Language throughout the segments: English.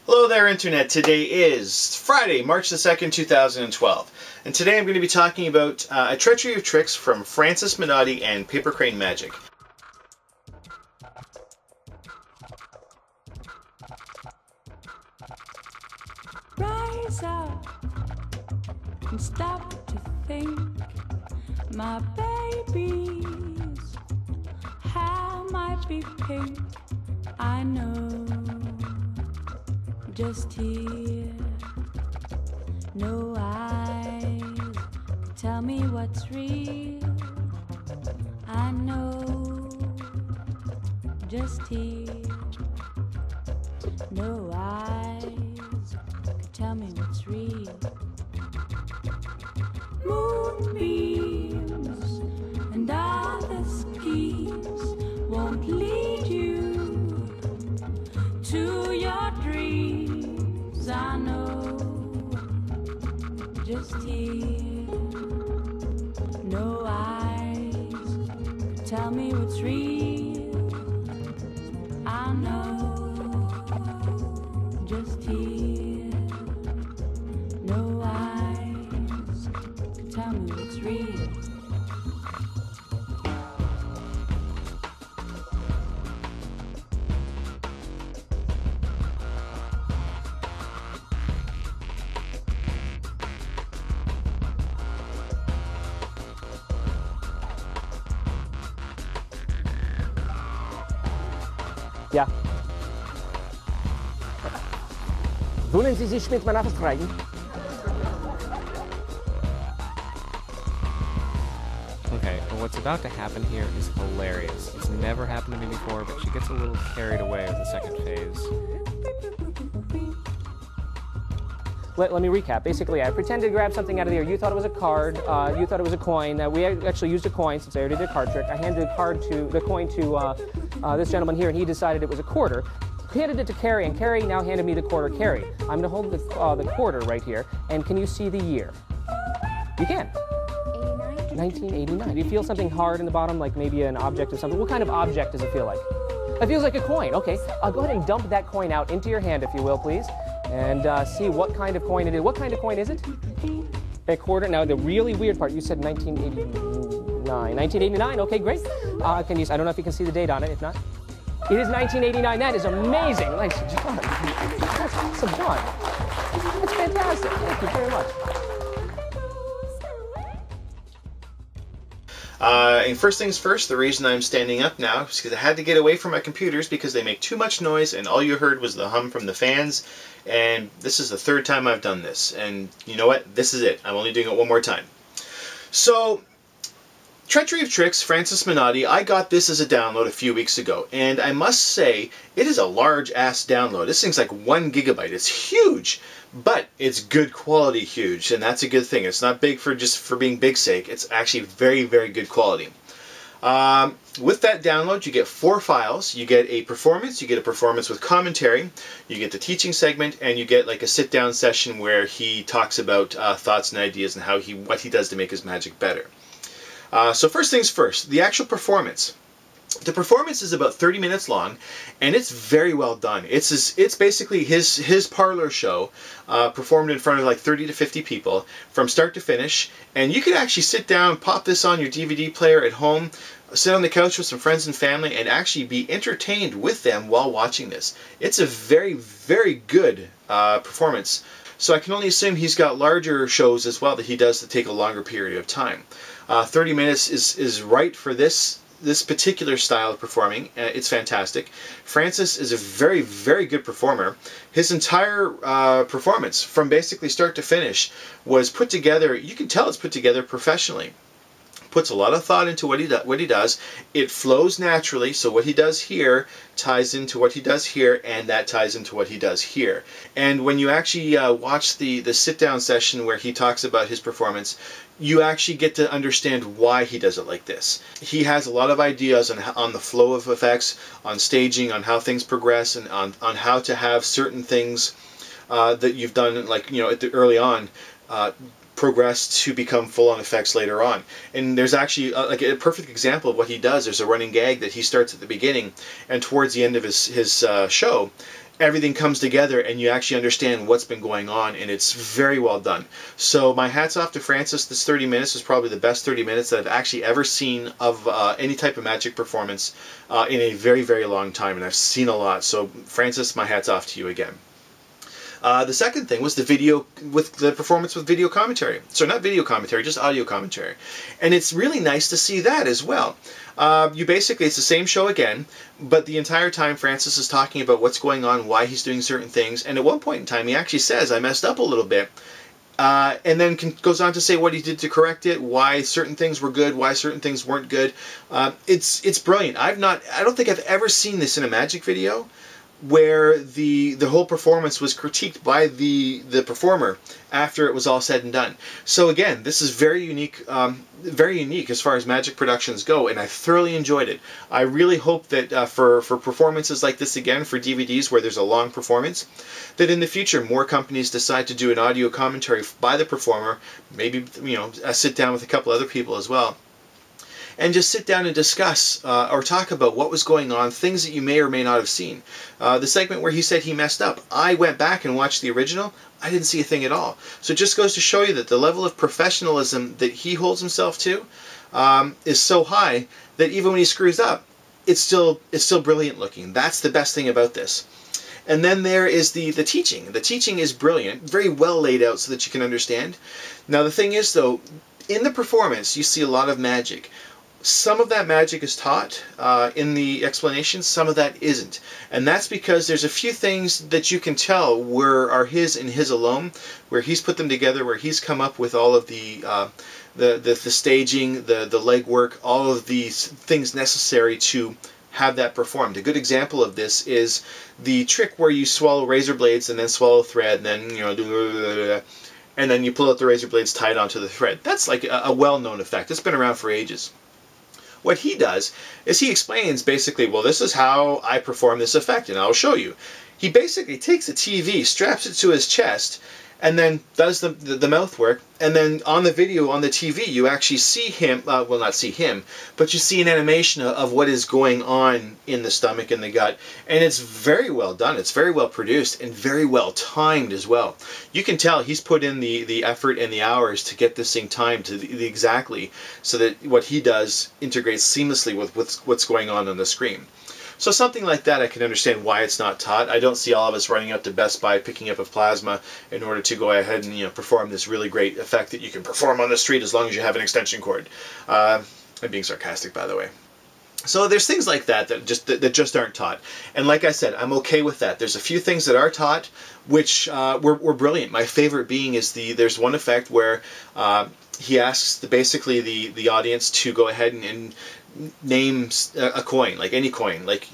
Hello there, Internet. Today is Friday, March the 2nd, 2012. And today I'm going to be talking about a treachery of tricks from Francis Menotti and Paper Crane Magic. Rise up and stop to think, my babies, how might be pink, I know. Just here, no eyes, tell me what's real, I know. Just here, no eyes, tell me what's real. Moonbeams and other schemes won't lead you to your dreams, I know. Just here, no eyes, tell me what's real, I know. Just here, no eyes, tell me what's real. Ja. Wollen Sie sich mit meiner streiten? Okay, well, what's about to happen here is hilarious. It's never happened to me before, but she gets a little carried away with the second phase. Let me recap. Basically, I pretended to grab something out of the air. You thought it was a card. You thought it was a coin. We actually used a coin since I already did a card trick. I handed the coin to this gentleman here, and he decided it was a quarter. Handed it to Carrie, and Carrie now handed me the quarter. Carrie, I'm going to hold the quarter right here, and can you see the year? You can. 1989. Do you feel something hard in the bottom, like maybe an object or something? What kind of object does it feel like? It feels like a coin. Okay, go ahead and dump that coin out into your hand, if you will, please, and see what kind of coin it is. What kind of coin is it? A quarter. Now, the really weird part, you said 1989. 1989, okay, great. I don't know if you can see the date on it. If not, it is 1989. That is amazing. Nice job. That's some fun. That's fantastic. Thank you very much. And first things first, the reason I'm standing up now is because I had to get away from my computers because they make too much noise, and all you heard was the hum from the fans. And this is the third time I've done this. And you know what? This is it. I'm only doing it one more time. So, Treachery of Tricks, Francis Menotti, I got this as a download a few weeks ago, and I must say, it is a large-ass download. This thing's like 1 gigabyte. It's huge, but it's good quality huge, and that's a good thing. It's not big for just for being big's sake. It's actually very, very good quality. With that download, you get 4 files. You get a performance with commentary, you get the teaching segment, and you get like a sit-down session where he talks about thoughts and ideas and what he does to make his magic better. So first things first, the actual performance. The performance is about 30 minutes long, and it's very well done. It's basically his parlor show, performed in front of like 30 to 50 people from start to finish. And you can actually sit down, pop this on your DVD player at home, sit on the couch with some friends and family, and actually be entertained with them while watching this. It's a very, very good performance. So I can only assume he's got larger shows as well that he does that take a longer period of time. 30 minutes is right for this particular style of performing. It's fantastic. Francis is a very, very good performer. His entire performance, from basically start to finish, was put together, you can tell it's put together professionally. Puts a lot of thought into what he does. It flows naturally, so what he does here ties into what he does here, and that ties into what he does here. And when you actually watch the sit-down session where he talks about his performance, you actually get to understand why he does it like this. He has a lot of ideas on the flow of effects, on staging, on how things progress, and on how to have certain things that you've done, like, you know, early on, progress to become full-on effects later on. And there's actually like a perfect example of what he does. There's a running gag that he starts at the beginning, and towards the end of his show, everything comes together and you actually understand what's been going on, and it's very well done. So my hat's off to Francis. This 30 minutes is probably the best 30 minutes that I've actually ever seen of any type of magic performance in a very, very long time, and I've seen a lot. So Francis, my hat's off to you again. The second thing was the video with the performance with video commentary. So not video commentary, just audio commentary. And it's really nice to see that as well. It's the same show again, but the entire time Francis is talking about what's going on, why he's doing certain things, and at one point in time he actually says, I messed up a little bit. And then goes on to say what he did to correct it, why certain things were good, why certain things weren't good. It's brilliant. I don't think I've ever seen this in a magic video, where the whole performance was critiqued by the performer after it was all said and done. So again, this is very unique as far as magic productions go, and I thoroughly enjoyed it. I really hope that for performances like this again, for DVDs where there's a long performance, that in the future more companies decide to do an audio commentary by the performer, maybe sit down with a couple other people as well, and just sit down and discuss or talk about what was going on, things that you may or may not have seen. The segment where he said he messed up, I went back and watched the original, I didn't see a thing at all. So it just goes to show you that the level of professionalism that he holds himself to is so high that even when he screws up, it's still brilliant looking. That's the best thing about this. And then there is the teaching. The teaching is brilliant, very well laid out so that you can understand. Now the thing is though, in the performance you see a lot of magic. Some of that magic is taught in the explanation, some of that isn't. And that's because there's a few things that you can tell are his and his alone, where he's put them together, where he's come up with all of the staging, the legwork, all of these things necessary to have that performed. A good example of this is the trick where you swallow razor blades and then swallow thread and then, and then you pull out the razor blades tied onto the thread. That's like a well-known effect. It's been around for ages. What he does is he explains basically, well, this is how I perform this effect, and I'll show you. He basically takes a TV, straps it to his chest, and then does the mouth work, and then on the video on the TV you actually see him, well, not see him, but you see an animation of what is going on in the stomach and the gut, and it's very well done. It's very well produced and very well timed as well. You can tell he's put in the effort and the hours to get this thing timed to the exactly, so that what he does integrates seamlessly with what's going on the screen. So something like that, I can understand why it's not taught. I don't see all of us running up to Best Buy picking up a plasma in order to go ahead and perform this really great effect that you can perform on the street as long as you have an extension cord. I'm being sarcastic, by the way. So there's things like that that just aren't taught. And like I said, I'm okay with that. There's a few things that are taught which were brilliant. My favorite being is there's one effect where he asks basically the audience to go ahead and names a coin, like any coin, like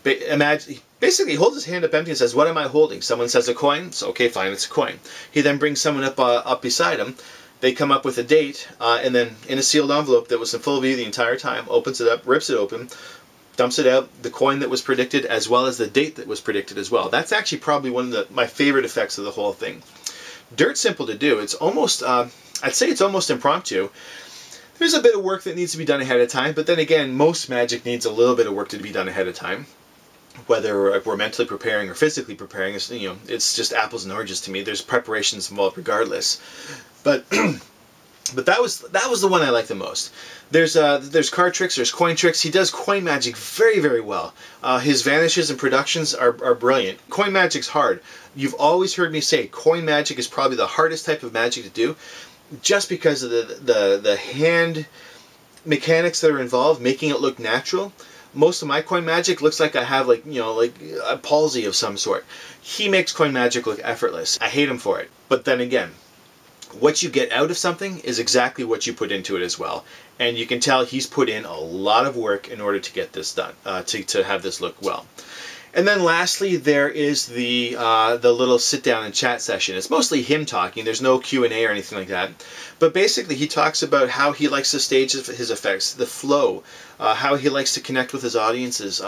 imagine. Basically, he holds his hand up empty and says, "What am I holding?" Someone says a coin, so okay, fine, it's a coin. He then brings someone up beside him. They come up with a date, and then in a sealed envelope that was in full view the entire time, opens it up, rips it open, dumps it out, the coin that was predicted as well as the date that was predicted as well. That's actually probably one of my favorite effects of the whole thing. Dirt simple to do. It's almost, I'd say it's almost impromptu. There's a bit of work that needs to be done ahead of time, but then again, most magic needs a little bit of work to be done ahead of time. Whether we're mentally preparing or physically preparing, it's just apples and oranges to me. There's preparations involved regardless. But but that was the one I like the most. There's card tricks, there's coin tricks. He does coin magic very, very well. His vanishes and productions are brilliant. Coin magic's hard. You've always heard me say coin magic is probably the hardest type of magic to do, just because of the hand mechanics that are involved, making it look natural. Most of my coin magic looks like I have like a palsy of some sort. He makes coin magic look effortless. I hate him for it. But then again, what you get out of something is exactly what you put into it as well. And you can tell he's put in a lot of work in order to get this done, to have this look well. And then lastly, there is the little sit down and chat session. It's mostly him talking. There's no Q&A or anything like that. But basically, he talks about how he likes to stage his effects, the flow, how he likes to connect with his audiences,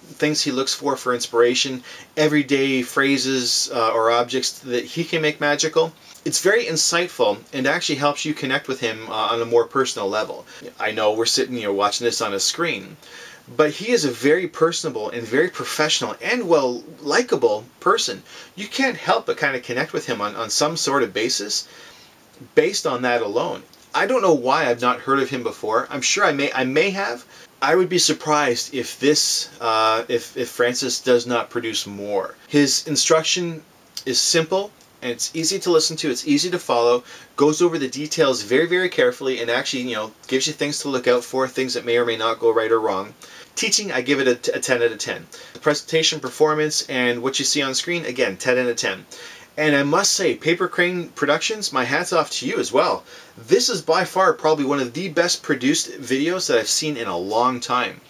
things he looks for inspiration, everyday phrases or objects that he can make magical. It's very insightful and actually helps you connect with him on a more personal level. I know we're sitting here watching this on a screen, but he is a very personable and very professional and, well, likable person. You can't help but kind of connect with him on some sort of basis based on that alone. I don't know why I've not heard of him before. I'm sure I may have. I would be surprised if if Francis does not produce more. His instruction is simple and it's easy to listen to. It's easy to follow. Goes over the details very, very carefully, and actually, gives you things to look out for, things that may or may not go right or wrong. Teaching, I give it a 10 out of 10. The presentation, performance, and what you see on screen, again, 10 out of 10. And I must say, Paper Crane Productions, my hat's off to you as well. This is by far probably one of the best produced videos that I've seen in a long time.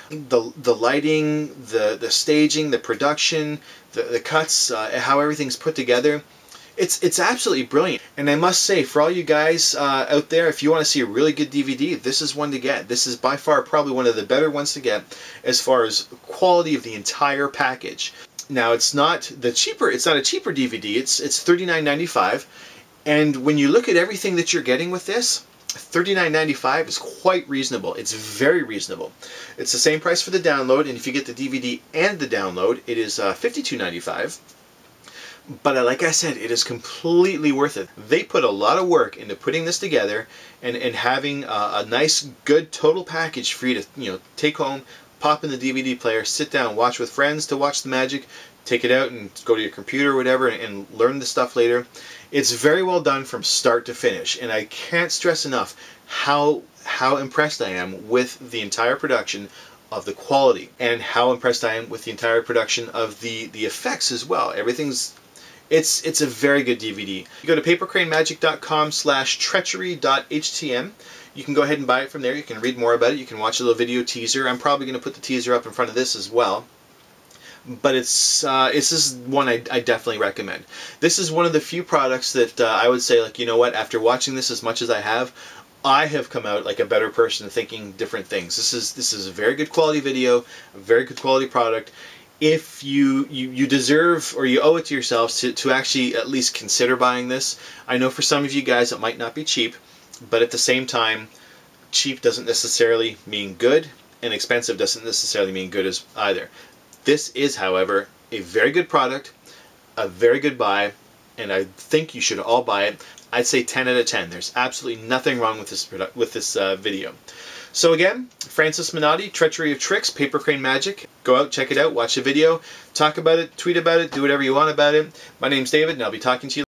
The lighting, the staging, the production, the cuts, how everything's put together. It's absolutely brilliant. And I must say, for all you guys out there, if you want to see a really good DVD, this is one to get. This is by far probably one of the better ones to get as far as quality of the entire package. Now, it's not a cheaper DVD. It's $39.95, and when you look at everything that you're getting with this, $39.95 is quite reasonable. It's very reasonable. It's the same price for the download, and if you get the DVD and the download, it is $52.95. But like I said, it is completely worth it. They put a lot of work into putting this together and having a nice, good total package for you to take home, pop in the DVD player, sit down, watch with friends to watch the magic, take it out and go to your computer or whatever and learn the stuff later. It's very well done from start to finish, and I can't stress enough how impressed I am with the entire production of the quality, and how impressed I am with the entire production of the effects as well. It's a very good DVD. You go to papercranemagic.com/treachery.htm. You can go ahead and buy it from there. You can read more about it. You can watch a little video teaser. I'm probably going to put the teaser up in front of this as well. But this is one I definitely recommend. This is one of the few products that I would say, like, you know what, after watching this as much as I have come out like a better person thinking different things. This is a very good quality video, a very good quality product. If you deserve, or you owe it to yourselves to actually at least consider buying this. I know for some of you guys it might not be cheap, but at the same time, cheap doesn't necessarily mean good, and expensive doesn't necessarily mean good as either. This is, however, a very good product, a very good buy, and I think you should all buy it. I'd say 10 out of 10. There's absolutely nothing wrong with this video. So again, Francis Menotti, Treachery of Tricks, Paper Crane Magic. Go out, check it out, watch the video, talk about it, tweet about it, do whatever you want about it. My name's David, and I'll be talking to you later.